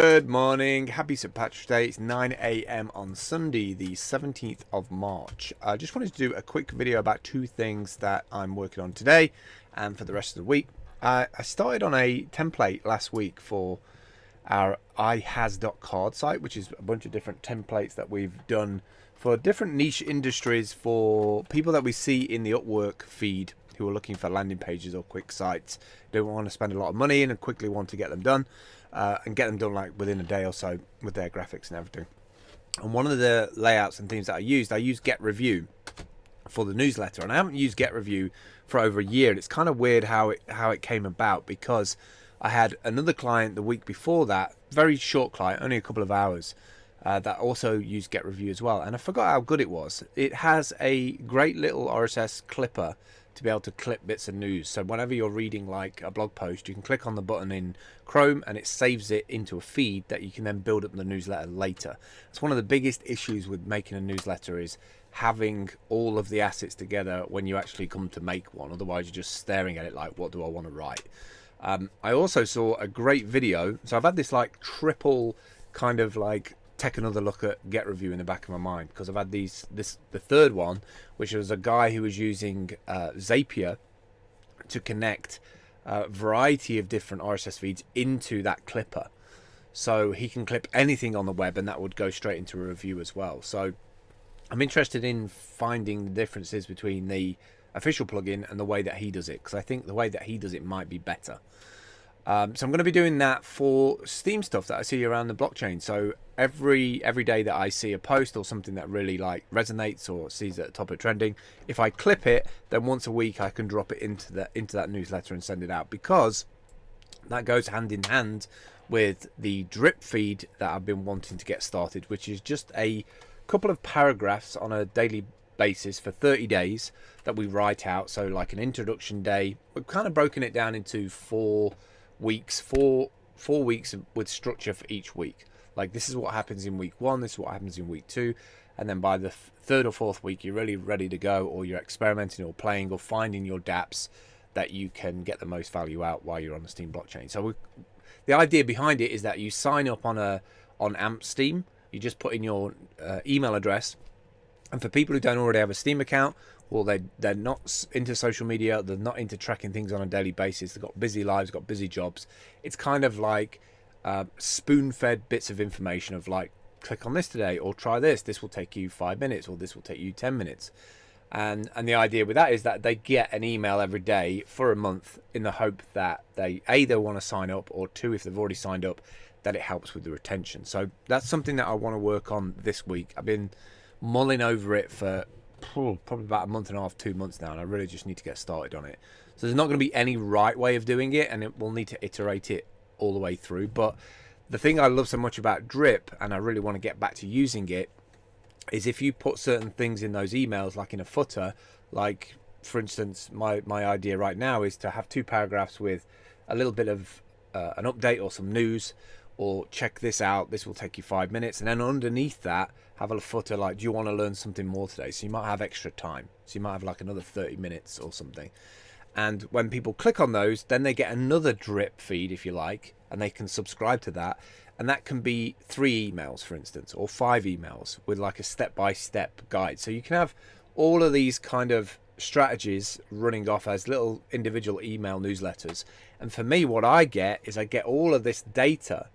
Good morning, happy St. Patrick's Day. It's 9 a.m. on Sunday, the 17th of March. I just wanted to do a quick video about two things that I'm working on today and for the rest of the week. I started on a template last week for our ihas.card site, which is a bunch of different templates that we've done for different niche industries for people that we see in the Upwork feed who are looking for landing pages or quick sites, don't want to spend a lot of money in and quickly want to get them done, and get them done like within a day or so with their graphics and everything. And one of the layouts and themes that I used Get Review for the newsletter, and I haven't used Get Review for over a year. And it's kind of weird how it came about, because I had another client the week before that, very short client, only a couple of hours, that also used Get Review as well, and I forgot how good it was. It has a great little RSS clipper to be able to clip bits of news. So whenever you're reading like a blog post, you can click on the button in Chrome and it saves it into a feed that you can then build up the newsletter later. It's one of the biggest issues with making a newsletter, is having all of the assets together when you actually come to make one. Otherwise you're just staring at it like, what do I want to write? I also saw a great video. So I've had this like triple kind of like take another look at Get Review in the back of my mind, because I've had the third one, which was a guy who was using Zapier to connect a variety of different RSS feeds into that clipper, so he can clip anything on the web and that would go straight into a review as well. So I'm interested in finding the differences between the official plugin and the way that he does it, because I think the way that he does it might be better. So I'm going to be doing that for Steem stuff that I see around the blockchain. So every day that I see a post or something that really like resonates or sees at the top of trending, if I clip it, then once a week I can drop it into that newsletter and send it out, because that goes hand in hand with the drip feed that I've been wanting to get started, which is just a couple of paragraphs on a daily basis for 30 days that we write out. So like an introduction day, we've kind of broken it down into four weeks with structure for each week. Like, this is what happens in week 1, this is what happens in week 2, and then by the third or fourth week you're really ready to go, or you're experimenting or playing or finding your dApps that you can get the most value out while you're on the Steem blockchain. So the idea behind it is that you sign up on AMP Steem. You just put in your email address, and for people who don't already have a Steem account, well, they're not into social media, they're not into tracking things on a daily basis, they've got busy lives, got busy jobs. It's kind of like spoon-fed bits of information of like, click on this today, or try this will take you 5 minutes, or this will take you 10 minutes. And the idea with that is that they get an email every day for a month, in the hope that they either want to sign up, or two, if they've already signed up, that it helps with the retention. So that's something that I want to work on this week. I've been mulling over it for probably about a month and a half, 2 months now, and I really just need to get started on it. So there's not going to be any right way of doing it, and we'll need to iterate it all the way through. But the thing I love so much about drip, and I really want to get back to using it, is if you put certain things in those emails, like in a footer, like for instance my idea right now is to have 2 paragraphs with a little bit of an update or some news, or check this out, this will take you 5 minutes, and then underneath that have a footer like, do you want to learn something more today? So you might have extra time, so you might have like another 30 minutes or something. And when people click on those, then they get another drip feed, if you like, and they can subscribe to that. And that can be 3 emails, for instance, or 5 emails with like a step-by-step guide. So you can have all of these kind of strategies running off as little individual email newsletters. And for me, what I get is I get all of this data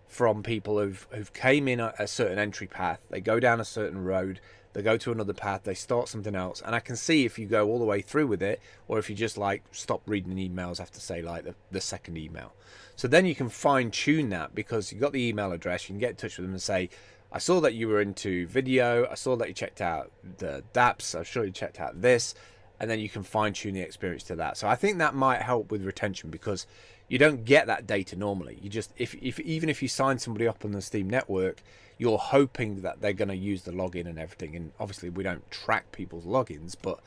from people who've came in a certain entry path, they go down a certain road, they go to another path, they start something else, and I can see if you go all the way through with it, or if you just like stop reading emails after, say, like the second email. So then you can fine tune that, because you've got the email address, you can get in touch with them and say, I saw that you were into video, I saw that you checked out the dApps, I'm sure you checked out this, and then you can fine tune the experience to that. So I think that might help with retention, because you don't get that data normally. You just, even if you sign somebody up on the Steem network, you're hoping that they're going to use the login and everything. And obviously we don't track people's logins, but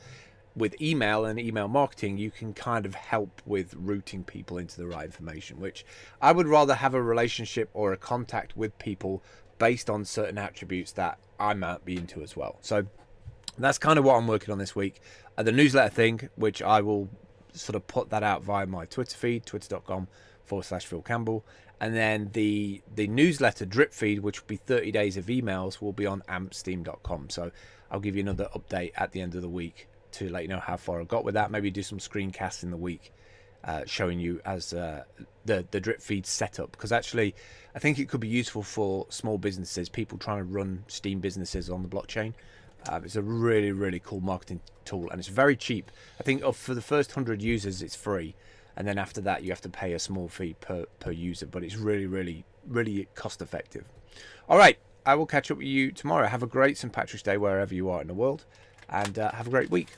with email and email marketing, you can kind of help with routing people into the right information, which I would rather have a relationship or a contact with people based on certain attributes that I might be into as well. So that's kind of what I'm working on this week. The newsletter thing, which I will sort of put that out via my Twitter feed, twitter.com Phil Campbell. And then the newsletter drip feed, which will be 30 days of emails, will be on ampsteem.com. So I'll give you another update at the end of the week to let you know how far I got with that. Maybe do some screencasts in the week showing you as the drip feed setup, because actually I think it could be useful for small businesses, people trying to run Steem businesses on the blockchain. It's a really, really cool marketing tool, and it's very cheap. I think for the first 100 users it's free, and then after that you have to pay a small fee per user, but it's really, really, really cost effective. All right, I will catch up with you tomorrow. Have a great St. Patrick's Day wherever you are in the world, and have a great week.